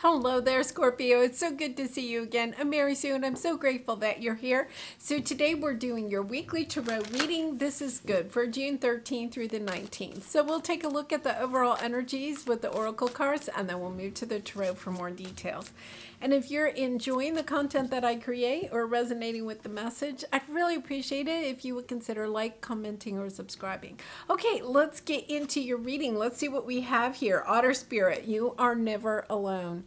Hello there, Scorpio. It's so good to see you again. I'm Mary Sue, and I'm so grateful that you're here. So today we're doing your weekly tarot reading. This is good for June 13th through the 19th. So we'll take a look at the overall energies with the oracle cards, and then we'll move to the tarot for more details. And if you're enjoying the content that I create or resonating with the message, I'd really appreciate it if you would consider commenting, or subscribing. Okay, let's get into your reading. Let's see what we have here. Otter Spirit, you are never alone.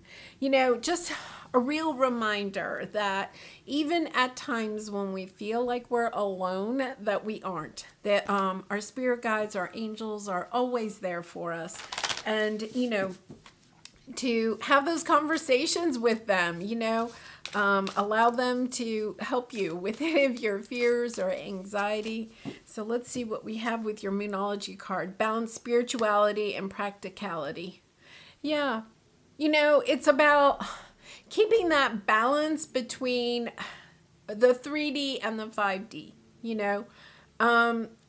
Just a real reminder that even at times when we feel like we're alone, that we aren't. That our spirit guides, our angels are always there for us. And, to have those conversations with them, allow them to help you with any of your fears or anxiety. So let's see what we have with your Moonology card. Balance spirituality and practicality. Yeah, it's about keeping that balance between the 3D and the 5D,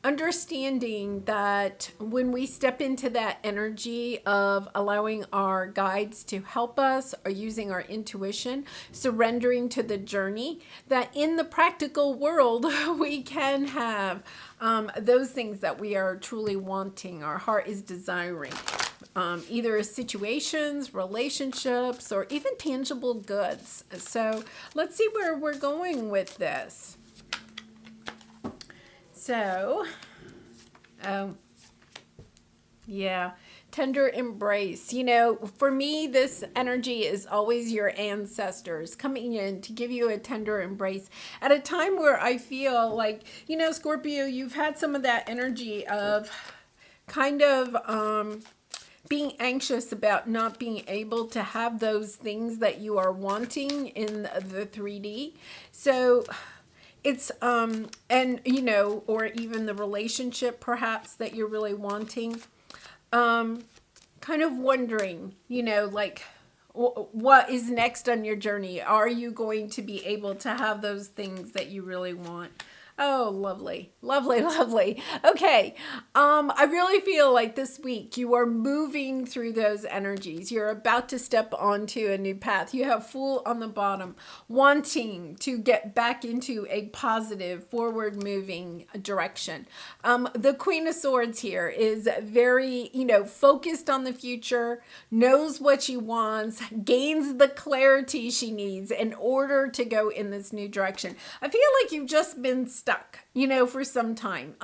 understanding that when we step into that energy of allowing our guides to help us or using our intuition, surrendering to the journey, that in the practical world, we can have those things that we are truly wanting, our heart is desiring. Either situations, relationships, or even tangible goods. So let's see where we're going with this. So, tender embrace. For me, this energy is always your ancestors coming in to give you a tender embrace at a time where I feel like, Scorpio, you've had some of that energy of kind of being anxious about not being able to have those things that you are wanting in the 3D. So it's or even the relationship perhaps that you're really wanting, kind of wondering, what is next on your journey? Are you going to be able to have those things that you really want? Oh, lovely, lovely, lovely. Okay. I really feel like this week you are moving through those energies. You're about to step onto a new path. You have Fool on the bottom, wanting to get back into a positive, forward moving direction. The Queen of Swords here is very, focused on the future, knows what she wants, gains the clarity she needs in order to go in this new direction. I feel like you've just been stuck, for some time.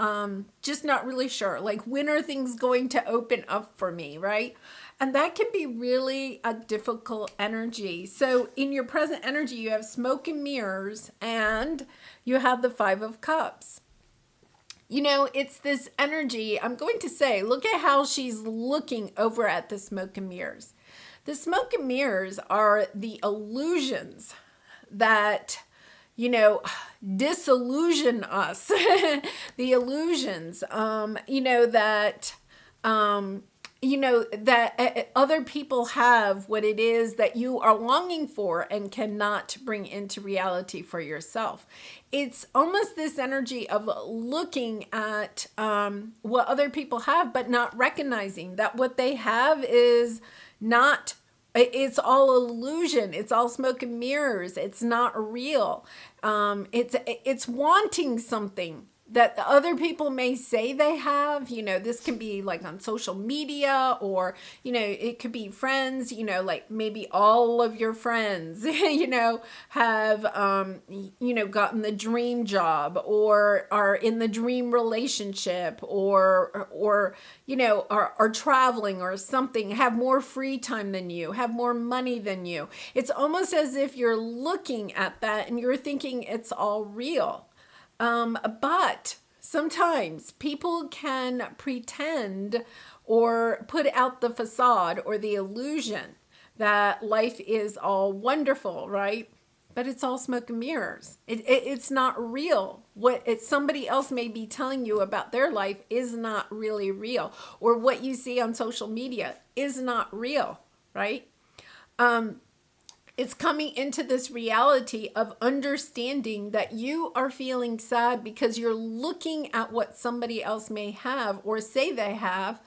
Just not really sure. Like, when are things going to open up for me, right? And that can be really a difficult energy. So in your present energy, you have smoke and mirrors, and you have the Five of Cups. It's this energy. I'm going to say, look at how she's looking over at the smoke and mirrors. The smoke and mirrors are the illusions that disillusion us. The illusions, that other people have what it is that you are longing for and cannot bring into reality for yourself. It's almost this energy of looking at what other people have, but not recognizing that what they have is not. It's all illusion. It's all smoke and mirrors. It's not real. It's wanting something that other people may say they have. This can be like on social media, or, it could be friends, like maybe all of your friends, have, gotten the dream job, or are in the dream relationship, or are traveling or something, have more free time than you, have more money than you. It's almost as if you're looking at that and you're thinking it's all real. But sometimes people can pretend or put out the facade or the illusion that life is all wonderful, right? But it's all smoke and mirrors. It's not real. What somebody else may be telling you about their life is not really real. Or what you see on social media is not real, right? It's coming into this reality of understanding that you are feeling sad because you're looking at what somebody else may have or say they have,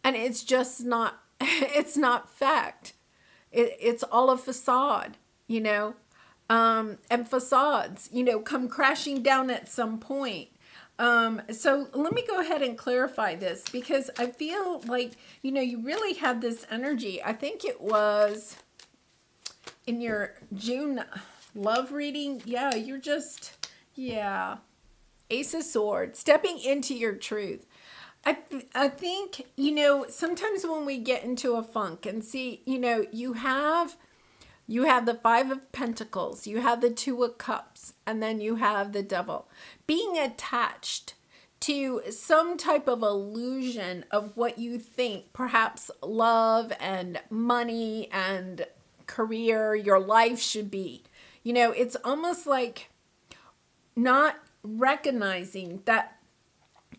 and it's just not, it's not fact. It's all a facade, you know, and facades, you know, come crashing down at some point. So let me go ahead and clarify this, because I feel like, you know, you really had this energy. I think it was in your June love reading. Yeah, you're just, yeah. Ace of Swords, stepping into your truth. I think, you know, sometimes when we get into a funk and see, you know, you have the Five of Pentacles, you have the Two of Cups, and then you have the Devil. Being attached to some type of illusion of what you think perhaps love and money and career, your life should be. You know, it's almost like not recognizing that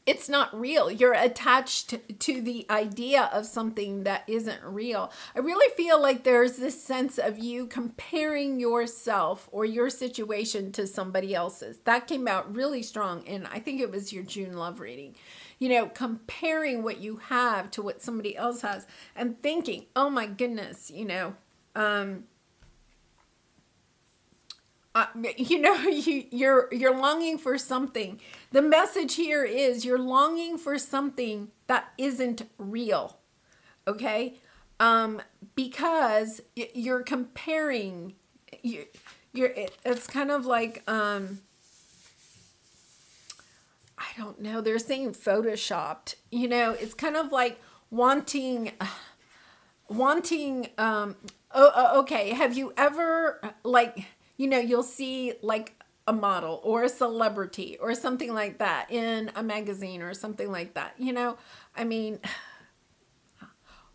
it's not real. You're attached to the idea of something that isn't real. I really feel like there's this sense of you comparing yourself or your situation to somebody else's. That came out really strong, and I think it was your June love reading. You know, comparing what you have to what somebody else has and thinking, oh my goodness, you know, you know, you're longing for something. The message here is you're longing for something that isn't real, okay? Because you're comparing. It's kind of like I don't know. They're saying photoshopped. You know, it's kind of like wanting. Okay. Have you ever like? You know, you'll see like a model or a celebrity or something like that in a magazine or something like that. You know, I mean,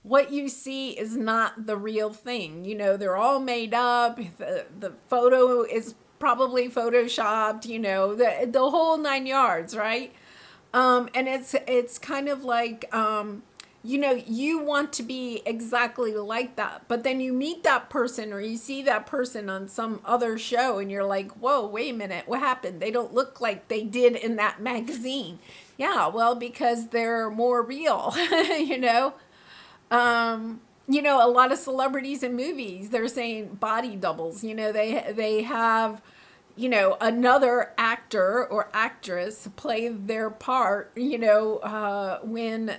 what you see is not the real thing. You know, they're all made up. The photo is probably photoshopped, you know, the whole 9 yards, right? And it's kind of like, you know, you want to be exactly like that, but then you meet that person or you see that person on some other show and you're like, whoa, wait a minute, what happened? They don't look like they did in that magazine. Yeah, well, because they're more real, you know? You know, a lot of celebrities in movies, they're saying body doubles, you know, they have, you know, another actor or actress play their part, you know, when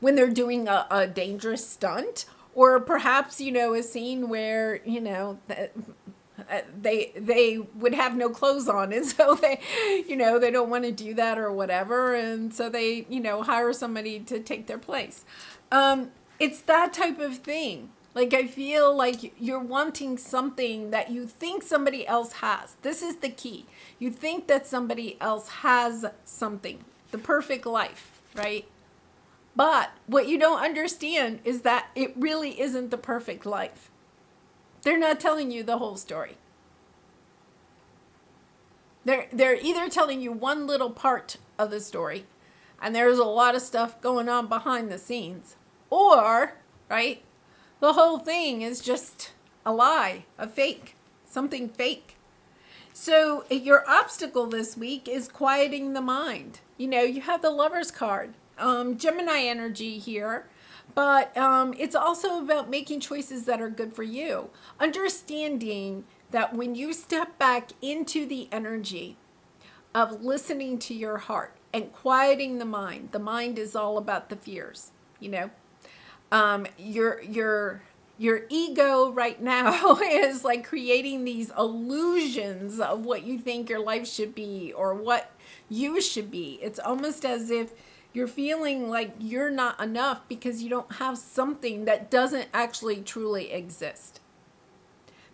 they're doing a dangerous stunt, or perhaps, you know, a scene where, you know, they would have no clothes on, and so they, you know, they don't want to do that or whatever, and so they, you know, hire somebody to take their place. It's that type of thing. Like, I feel like you're wanting something that you think somebody else has. This is the key. You think that somebody else has something, the perfect life, right? But what you don't understand is that it really isn't the perfect life. They're not telling you the whole story. They're either telling you one little part of the story, and there's a lot of stuff going on behind the scenes, or, right, the whole thing is just a lie, a fake, something fake. So your obstacle this week is quieting the mind. You know, you have the Lover's card, Gemini energy here, but it's also about making choices that are good for you. Understanding that when you step back into the energy of listening to your heart and quieting the mind is all about the fears, you know. Your ego right now is like creating these illusions of what you think your life should be or what you should be. It's almost as if you're feeling like you're not enough because you don't have something that doesn't actually truly exist.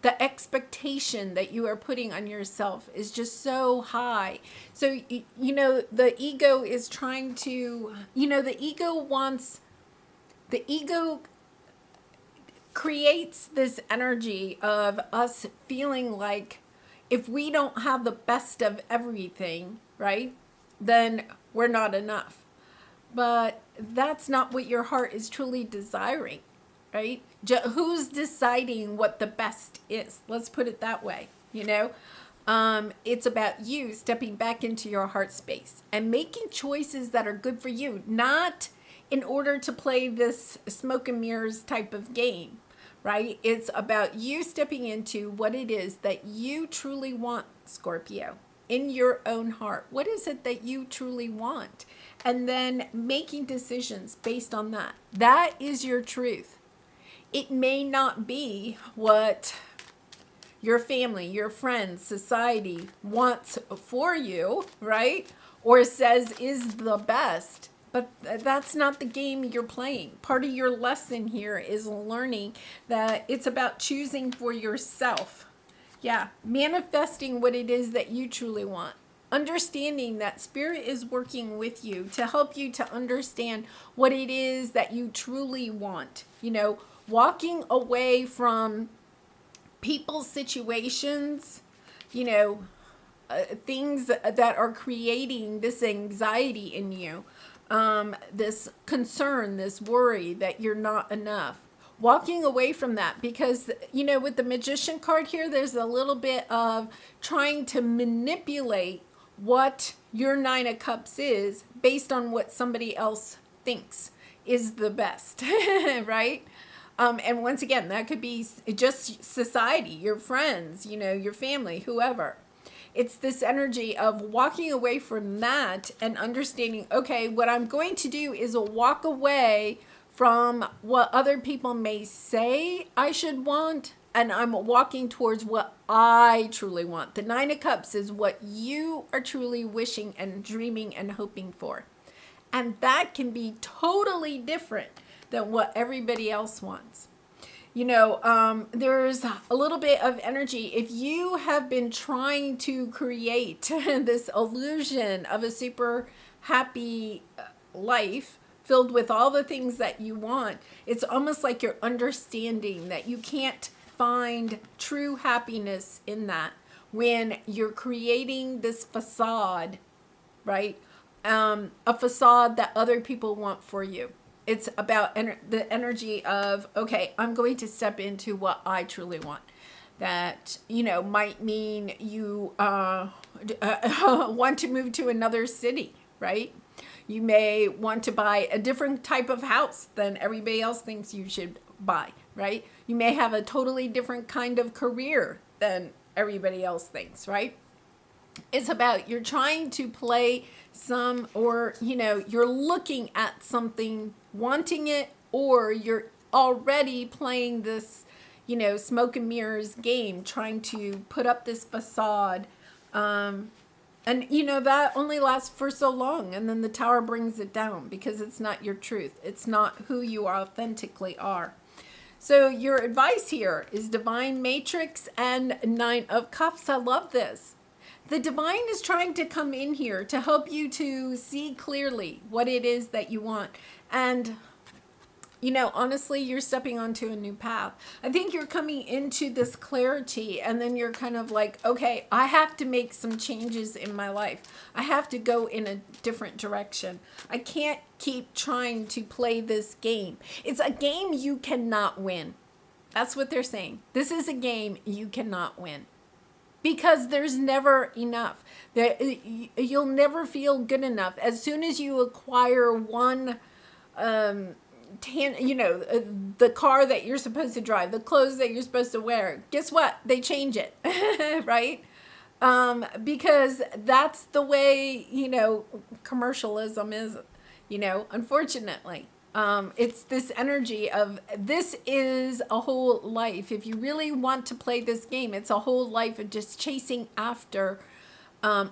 The expectation that you are putting on yourself is just so high. So, you know, the ego is trying to, you know, the ego creates this energy of us feeling like if we don't have the best of everything, right, then we're not enough. But that's not what your heart is truly desiring, right? Who's deciding what the best is? Let's put it that way, you know? It's about you stepping back into your heart space and making choices that are good for you, not in order to play this smoke and mirrors type of game, right? It's about you stepping into what it is that you truly want, Scorpio, in your own heart. What is it that you truly want? And then making decisions based on that. That is your truth. It may not be what your family, your friends, society wants for you, right? Or says is the best. But that's not the game you're playing. Part of your lesson here is learning that it's about choosing for yourself. Yeah, manifesting what it is that you truly want. Understanding that spirit is working with you to help you to understand what it is that you truly want. Walking away from people, situations, you know, things that are creating this anxiety in you, this concern, this worry that you're not enough. Walking away from that because, with the Magician card here, there's a little bit of trying to manipulate what your Nine of Cups is based on what somebody else thinks is the best, right? And once again, that could be just society, your friends, your family, whoever. It's this energy of walking away from that and understanding, okay, what I'm going to do is walk away from what other people may say I should want, and I'm walking towards what I truly want. The Nine of Cups is what you are truly wishing and dreaming and hoping for. And that can be totally different than what everybody else wants. There's a little bit of energy. If you have been trying to create this illusion of a super happy life filled with all the things that you want, it's almost like you're understanding that you can't find true happiness in that when you're creating this facade, right? A facade that other people want for you. It's about the energy of, okay, I'm going to step into what I truly want. That, might mean you want to move to another city, right? You may want to buy a different type of house than everybody else thinks you should buy, right? You may have a totally different kind of career than everybody else thinks, right? It's about you're trying to play you're looking at something, wanting it, or you're already playing this, smoke and mirrors game, trying to put up this facade. And that only lasts for so long. And then the tower brings it down because it's not your truth. It's not who you authentically are. So your advice here is Divine Matrix and Nine of Cups. I love this. The divine is trying to come in here to help you to see clearly what it is that you want. And, honestly, you're stepping onto a new path. I think you're coming into this clarity and then you're kind of like, okay, I have to make some changes in my life. I have to go in a different direction. I can't keep trying to play this game. It's a game you cannot win. That's what they're saying. This is a game you cannot win. Because there's never enough. You'll never feel good enough. As soon as you acquire one, the car that you're supposed to drive, the clothes that you're supposed to wear, guess what? They change it, right? Because that's the way, commercialism is, unfortunately. It's this energy of this is a whole life. If you really want to play this game, it's a whole life of just chasing after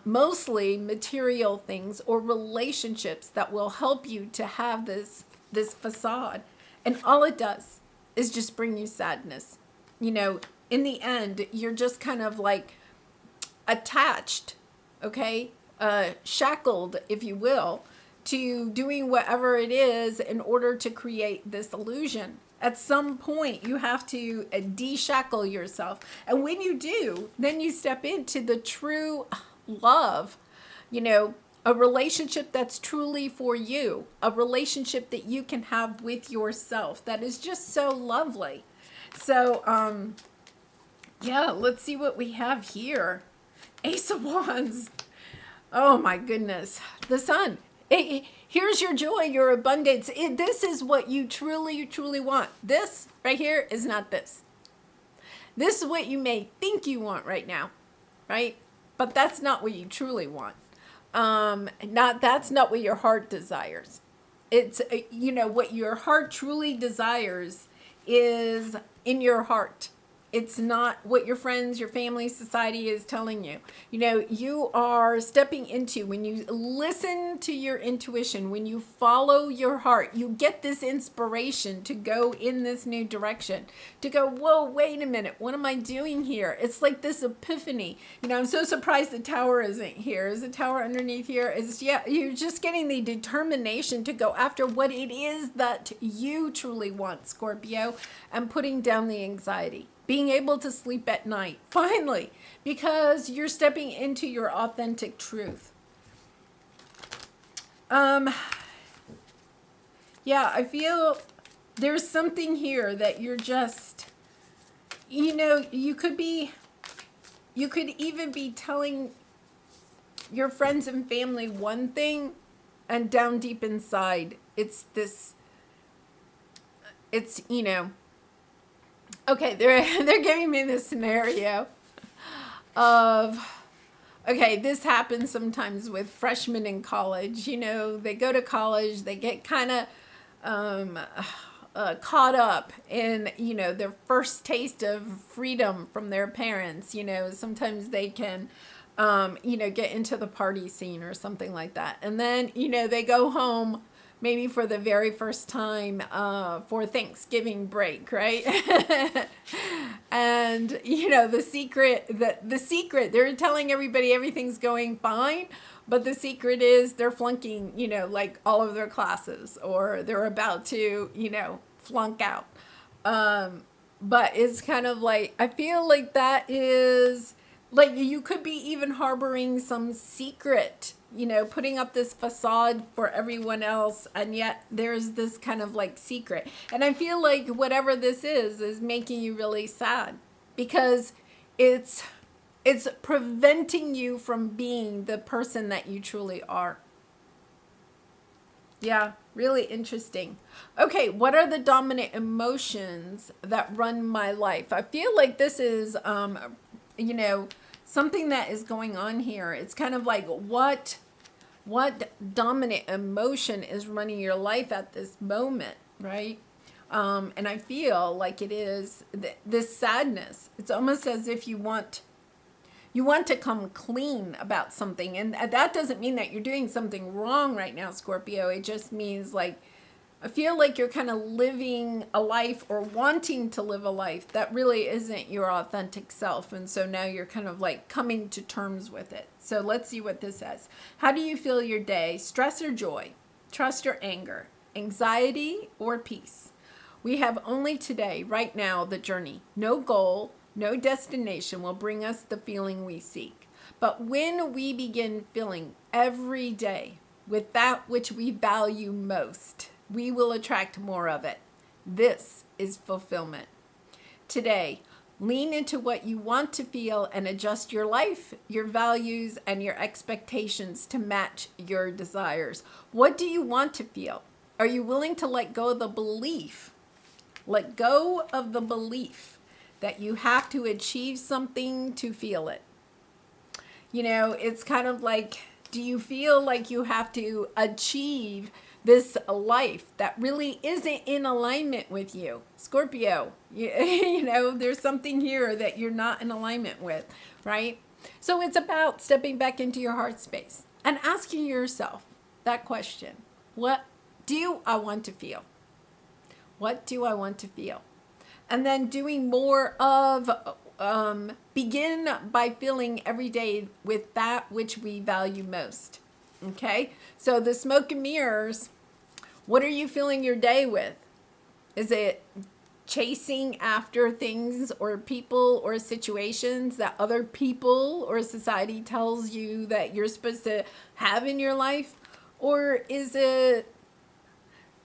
mostly material things or relationships that will help you to have this facade. And all it does is just bring you sadness. In the end, you're just kind of like attached, okay? Shackled, if you will, to doing whatever it is in order to create this illusion. At some point, you have to de-shackle yourself. And when you do, then you step into the true love, a relationship that's truly for you, a relationship that you can have with yourself that is just so lovely. So, let's see what we have here. Ace of Wands. Oh my goodness. The Sun. Here's your joy, your abundance. This is what you truly, truly want. This right here is not this. This is what you may think you want right now, right? But that's not what you truly want. That's not what your heart desires. It's, what your heart truly desires is in your heart. It's not what your friends, your family, society is telling you. You are stepping into, when you listen to your intuition, when you follow your heart, you get this inspiration to go in this new direction, to go, whoa, wait a minute, what am I doing here? It's like this epiphany. I'm so surprised the tower isn't here. Is the tower underneath here? You're just getting the determination to go after what it is that you truly want, Scorpio, and putting down the anxiety. Being able to sleep at night, finally, because you're stepping into your authentic truth. I feel there's something here that you're just, you could even be telling your friends and family one thing, and down deep inside, it's okay, they're giving me this scenario of, okay, this happens sometimes with freshmen in college. They go to college, they get kind of caught up in, their first taste of freedom from their parents. Sometimes they can, get into the party scene or something like that. And then, they go home maybe for the very first time for Thanksgiving break, right? And the secret, they're telling everybody everything's going fine, but the secret is they're flunking, like all of their classes, or they're about to, flunk out. But it's kind of like, I feel like that is like, you could be even harboring some secret, putting up this facade for everyone else, and yet there's this kind of like secret. And I feel like whatever this is making you really sad, because it's preventing you from being the person that you truly are. Yeah, really interesting. Okay, what are the dominant emotions that run my life? I feel like this is, something that is going on here. It's kind of like what dominant emotion is running your life at this moment, right? And I feel like it is this sadness. It's almost as if you want to come clean about something. And that doesn't mean that you're doing something wrong right now, Scorpio. It just means like, I feel like you're kind of living a life, or wanting to live a life that really isn't your authentic self. And so now you're kind of like coming to terms with it. So let's see what this says. How do you feel your day? Stress or joy? Trust or anger? Anxiety or peace? We have only today, right now, the journey. No goal, no destination will bring us the feeling we seek. But when we begin feeling every day with that which we value most, we will attract more of it. This is fulfillment. Today, lean into what you want to feel and adjust your life, your values, and your expectations to match your desires. What do you want to feel? Are you willing to let go of the belief? Let go of the belief that you have to achieve something to feel it. It's kind of like, do you feel like you have to achieve this life that really isn't in alignment with you? Scorpio, there's something here that you're not in alignment with, right? So it's about stepping back into your heart space and asking yourself that question. What do I want to feel? What do I want to feel? And then doing more of, begin by feeling every day with that which we value most. Okay, so the smoke and mirrors, what are you filling your day with? Is it chasing after things or people or situations that other people or society tells you that you're supposed to have in your life? Or is it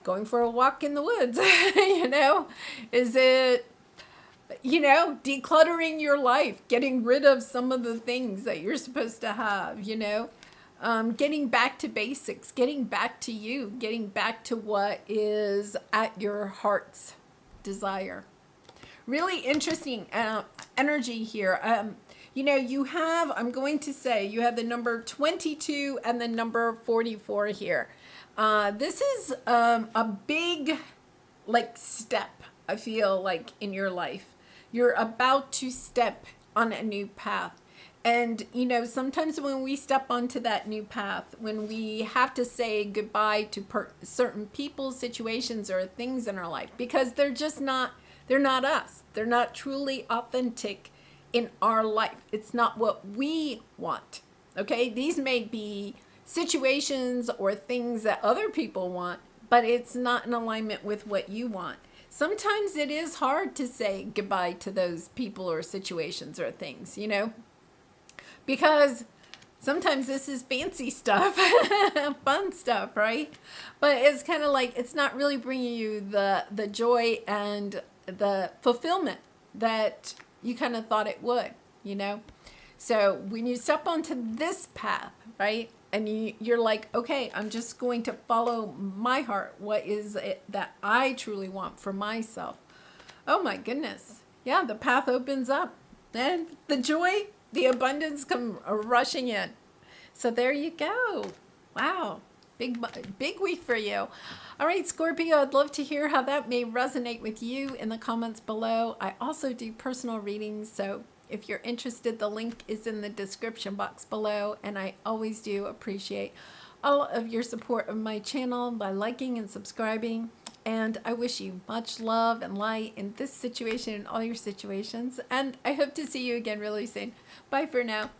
going for a walk in the woods? Is it, decluttering your life, getting rid of some of the things that you're supposed to have, getting back to basics, getting back to you, getting back to what is at your heart's desire. Really interesting energy here. You have, I'm going to say, you have the number 22 and the number 44 here. This is a big, like, step, I feel like, in your life. You're about to step on a new path. And, sometimes when we step onto that new path, when we have to say goodbye to certain people, situations, or things in our life, because they're not us. They're not truly authentic in our life. It's not what we want. Okay? These may be situations or things that other people want, but it's not in alignment with what you want. Sometimes it is hard to say goodbye to those people or situations or things, because sometimes this is fancy stuff, fun stuff, right? But it's kind of like, it's not really bringing you the joy and the fulfillment that you kind of thought it would, So when you step onto this path, right? And you're like, okay, I'm just going to follow my heart. What is it that I truly want for myself? Oh my goodness. Yeah, the path opens up. And the joy, the abundance come rushing in. So there you go. Wow. Big week for you. All right, Scorpio, I'd love to hear how that may resonate with you in the comments below. I also do personal readings, so if you're interested, the link is in the description box below, and I always do appreciate all of your support of my channel by liking and subscribing. And I wish you much love and light in this situation and all your situations. And I hope to see you again really soon. Bye for now.